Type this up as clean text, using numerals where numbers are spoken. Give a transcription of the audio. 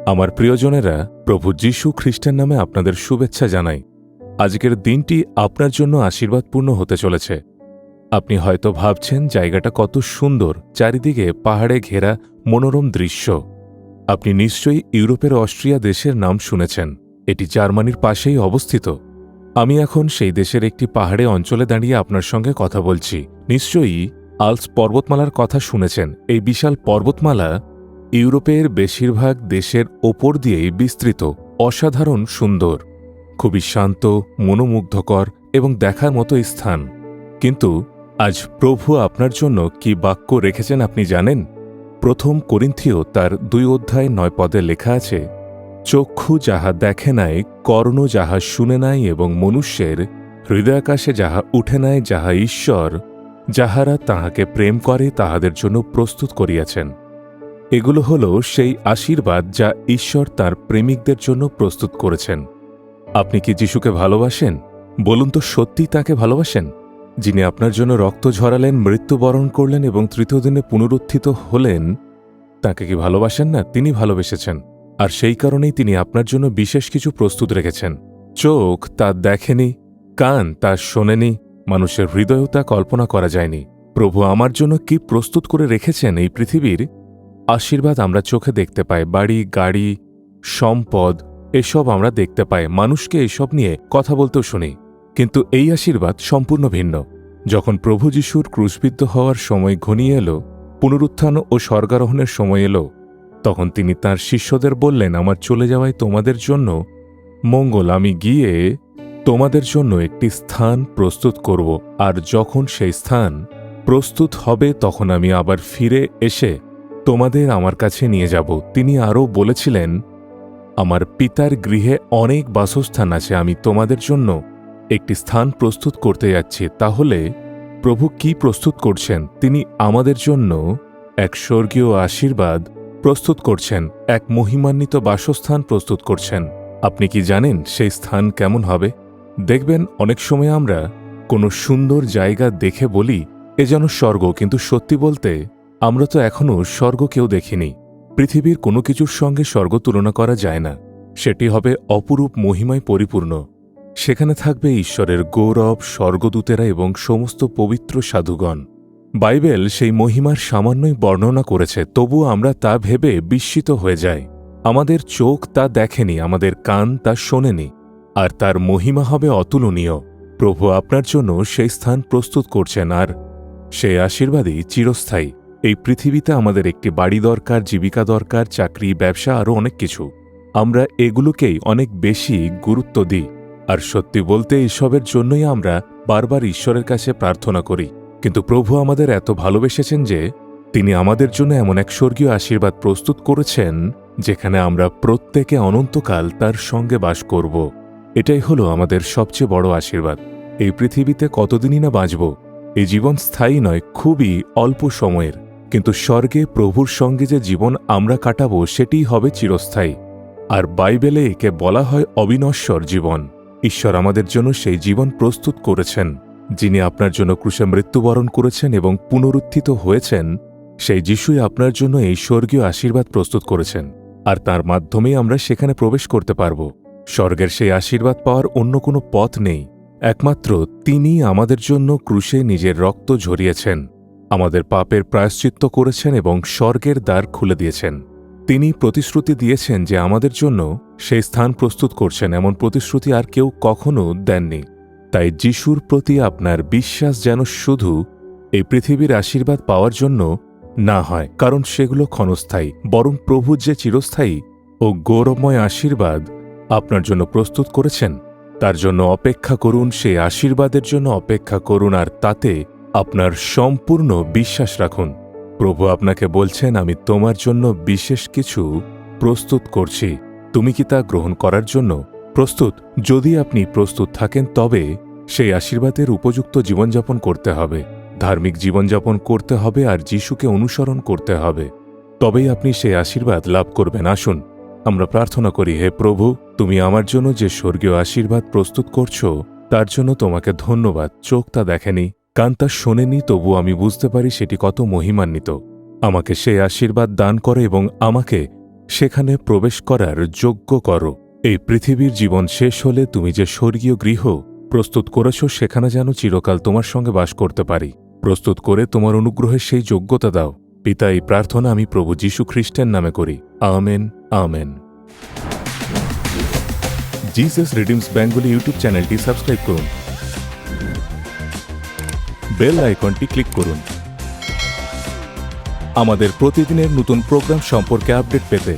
আমার প্রিয়জনেরা, প্রভু যীশু খ্রিস্টের নামে আপনাদের শুভেচ্ছা জানাই। আজকের দিনটি আপনার জন্য আশীর্বাদপূর্ণ হতে চলেছে। আপনি হয়তো ভাবছেন জায়গাটা কত সুন্দর, চারিদিকে পাহাড়ে ঘেরা মনোরম দৃশ্য। আপনি নিশ্চয়ই ইউরোপের অস্ট্রিয়া দেশের নাম শুনেছেন। এটি জার্মানির পাশেই অবস্থিত। আমি এখন সেই দেশের একটি পাহাড়ে অঞ্চলে দাঁড়িয়ে আপনার সঙ্গে কথা বলছি। নিশ্চয়ই আল্পস পর্বতমালার কথা শুনেছেন। এই বিশাল পর্বতমালা ইউরোপের বেশিরভাগ দেশের ওপর দিয়েই বিস্তৃত, অসাধারণ সুন্দর, খুবই শান্ত, মনোমুগ্ধকর এবং দেখার মতো স্থান। কিন্তু আজ প্রভু আপনার জন্য কি বাক্য রেখেছেন আপনি জানেন? প্রথম করিন্থীয় তার 2:9 লেখা আছে, চক্ষু যাহা দেখে নাই, কর্ণ যাহা শুনে নাই এবং মনুষ্যের হৃদয়াকাশে যাহা উঠে নাই, যাহা ঈশ্বর যাহারা তাহাকে প্রেম করে তাহাদের জন্য প্রস্তুত করিয়াছেন। এগুলো হল সেই আশীর্বাদ যা ঈশ্বর তাঁর প্রেমিকদের জন্য প্রস্তুত করেছেন। আপনি কি যিশুকে ভালোবাসেন? বলুন তো, সত্যি তাঁকে ভালোবাসেন? যিনি আপনার জন্য রক্ত ঝরালেন, মৃত্যুবরণ করলেন এবং তৃতীয় দিনে পুনরুত্থিত হলেন, তাঁকে কি ভালোবাসেন না? তিনি ভালোবেসেছেন, আর সেই কারণেই তিনি আপনার জন্য বিশেষ কিছু প্রস্তুত রেখেছেন। চোখ তা দেখেনি, কান তা শোনেনি, মানুষের হৃদয়ও তা কল্পনা করা যায়নি। প্রভু আমার জন্য কি প্রস্তুত করে রেখেছেন। এই পৃথিবীর আশীর্বাদ আমরা চোখে দেখতে পাই, বাড়ি, গাড়ি, সম্পদ, এসব আমরা দেখতে পাই, মানুষকে এসব নিয়ে কথা বলতেও শুনি। কিন্তু এই আশীর্বাদ সম্পূর্ণ ভিন্ন। যখন প্রভু যিশুর ক্রুশবিদ্ধ হওয়ার সময় ঘনিয়ে এলো, পুনরুত্থান ও স্বর্গারোহণের সময় এলো, তখন তিনি তাঁর শিষ্যদের বললেন, আমার চলে যাওয়ায় তোমাদের জন্য মঙ্গল, আমি গিয়ে তোমাদের জন্য একটি স্থান প্রস্তুত করব, আর যখন সেই স্থান প্রস্তুত হবে তখন আমি আবার ফিরে এসে তোমাদের আমার কাছে নিয়ে যাব। তিনি আরও বলেছিলেন, আমার পিতার গৃহে অনেক বাসস্থান আছে, আমি তোমাদের জন্য একটি স্থান প্রস্তুত করতে যাচ্ছি। তাহলে প্রভু কি প্রস্তুত করছেন? তিনি আমাদের জন্য এক স্বর্গীয় আশীর্বাদ প্রস্তুত করছেন, এক মহিমান্বিত বাসস্থান প্রস্তুত করছেন। আপনি কি জানেন সেই স্থান কেমন হবে? দেখবেন অনেক সময় আমরা কোনো সুন্দর জায়গা দেখে বলি, এ যেন স্বর্গ, কিন্তু সত্যি বলতে আমরা তো এখনও স্বর্গ কেউ দেখিনি। পৃথিবীর কোনো কিছুর সঙ্গে স্বর্গ তুলনা করা যায় না। সেটি হবে অপরূপ মহিমায় পরিপূর্ণ। সেখানে থাকবে ঈশ্বরের গৌরব, স্বর্গদূতেরা এবং সমস্ত পবিত্র সাধুগণ। বাইবেল সেই মহিমার সামান্যই বর্ণনা করেছে, তবু আমরা তা ভেবে বিস্মিত হয়ে যাই। আমাদের চোখ তা দেখেনি, আমাদের কান তা শোনেনি, আর তার মহিমা হবে অতুলনীয়। প্রভু আপনার জন্য সেই স্থান প্রস্তুত করছেন, আর সেই আশীর্বাদই চিরস্থায়ী। এই পৃথিবীতে আমাদের একটি বাড়ি দরকার, জীবিকা দরকার, চাকরি, ব্যবসা, আরও অনেক কিছু। আমরা এগুলোকেই অনেক বেশি গুরুত্ব দিই, আর সত্যি বলতে এসবের জন্যই আমরা বারবার ঈশ্বরের কাছে প্রার্থনা করি। কিন্তু প্রভু আমাদের এত ভালোবেসেছেন যে তিনি আমাদের জন্য এমন এক স্বর্গীয় আশীর্বাদ প্রস্তুত করেছেন, যেখানে আমরা প্রত্যেকে অনন্তকাল তার সঙ্গে বাস করব। এটাই হলো আমাদের সবচেয়ে বড় আশীর্বাদ। এই পৃথিবীতে কতদিনই না বাঁচব। এই জীবন স্থায়ী নয়, খুবই অল্প সময়ের। কিন্তু স্বর্গে প্রভুর সঙ্গে যে জীবন আমরা কাটাবো সেটিই হবে চিরস্থায়ী। আর বাইবেলে একে বলা হয় অবিনশ্বর জীবন। ঈশ্বর আমাদের জন্য সেই জীবন প্রস্তুত করেছেন। যিনি আপনার জন্য ক্রুশে মৃত্যুবরণ করেছেন এবং পুনরুত্থিত হয়েছেন, সেই যিশুই আপনার জন্য এই স্বর্গীয় আশীর্বাদ প্রস্তুত করেছেন, আর তার মাধ্যমেই আমরা সেখানে প্রবেশ করতে পারব। স্বর্গের সেই আশীর্বাদ পাওয়ার অন্য কোনো পথ নেই। একমাত্র তিনি আমাদের জন্য ক্রুশে নিজের রক্ত ঝরিয়েছেন, আমাদের পাপের প্রায়শ্চিত্ত করেছেন এবং স্বর্গের দ্বার খুলে দিয়েছেন। তিনি প্রতিশ্রুতি দিয়েছেন যে আমাদের জন্য সেই স্থান প্রস্তুত করছেন, এমন প্রতিশ্রুতি আর কেউ কখনো দেননি। তাই যিশুর প্রতি আপনার বিশ্বাস যেন শুধু এই পৃথিবীর আশীর্বাদ পাওয়ার জন্য না হয়, কারণ সেগুলো ক্ষণস্থায়ী, বরং প্রভু যে চিরস্থায়ী ও গৌরবময় আশীর্বাদ আপনার জন্য প্রস্তুত করেছেন, তার জন্য অপেক্ষা করুন, সেই আশীর্বাদের জন্য অপেক্ষা করুন, আর তাতে আপনার সম্পূর্ণ বিশ্বাস রাখুন। প্রভু আপনাকে বলছেন, আমি তোমার জন্য বিশেষ কিছু প্রস্তুত করছি। তুমি কি তা গ্রহণ করার জন্য প্রস্তুত? যদি আপনি প্রস্তুত থাকেন, তবে সেই আশীর্বাদের উপযুক্ত জীবনযাপন করতে হবে, ধার্মিক জীবনযাপন করতে হবে, আর যিশুকে অনুসরণ করতে হবে। তবেই আপনি সেই আশীর্বাদ লাভ করবেন। আসুন আমরা প্রার্থনা করি। হে প্রভু, তুমি আমার জন্য যে স্বর্গীয় আশীর্বাদ প্রস্তুত করছো, তার জন্য তোমাকে ধন্যবাদ। চোখ তা দেখেনি, কান তা শোনেনি, তবু আমি বুঝতে পারি সেটি কত মহিমান্বিত। আমাকে সেই আশীর্বাদ দান করে এবং আমাকে সেখানে প্রবেশ করার যোগ্য করো। এই পৃথিবীর জীবন শেষ হলে তুমি যে স্বর্গীয় গৃহ প্রস্তুত করেছ সেখানে যেন চিরকাল তোমার সঙ্গে বাস করতে পারি। প্রস্তুত করে তোমার অনুগ্রহের সেই যোগ্যতা দাও। পিতা, এই প্রার্থনা আমি প্রভু যীশু খ্রিস্টের নামে করি। Amen, amen. Jesus redeems Bengali YouTube চ্যানেলটি সাবস্ক্রাইব করুন, বেল আইকনটি ক্লিক করুন আমাদের প্রতিদিনের নতুন প্রোগ্রাম সম্পর্কে আপডেট পেতে।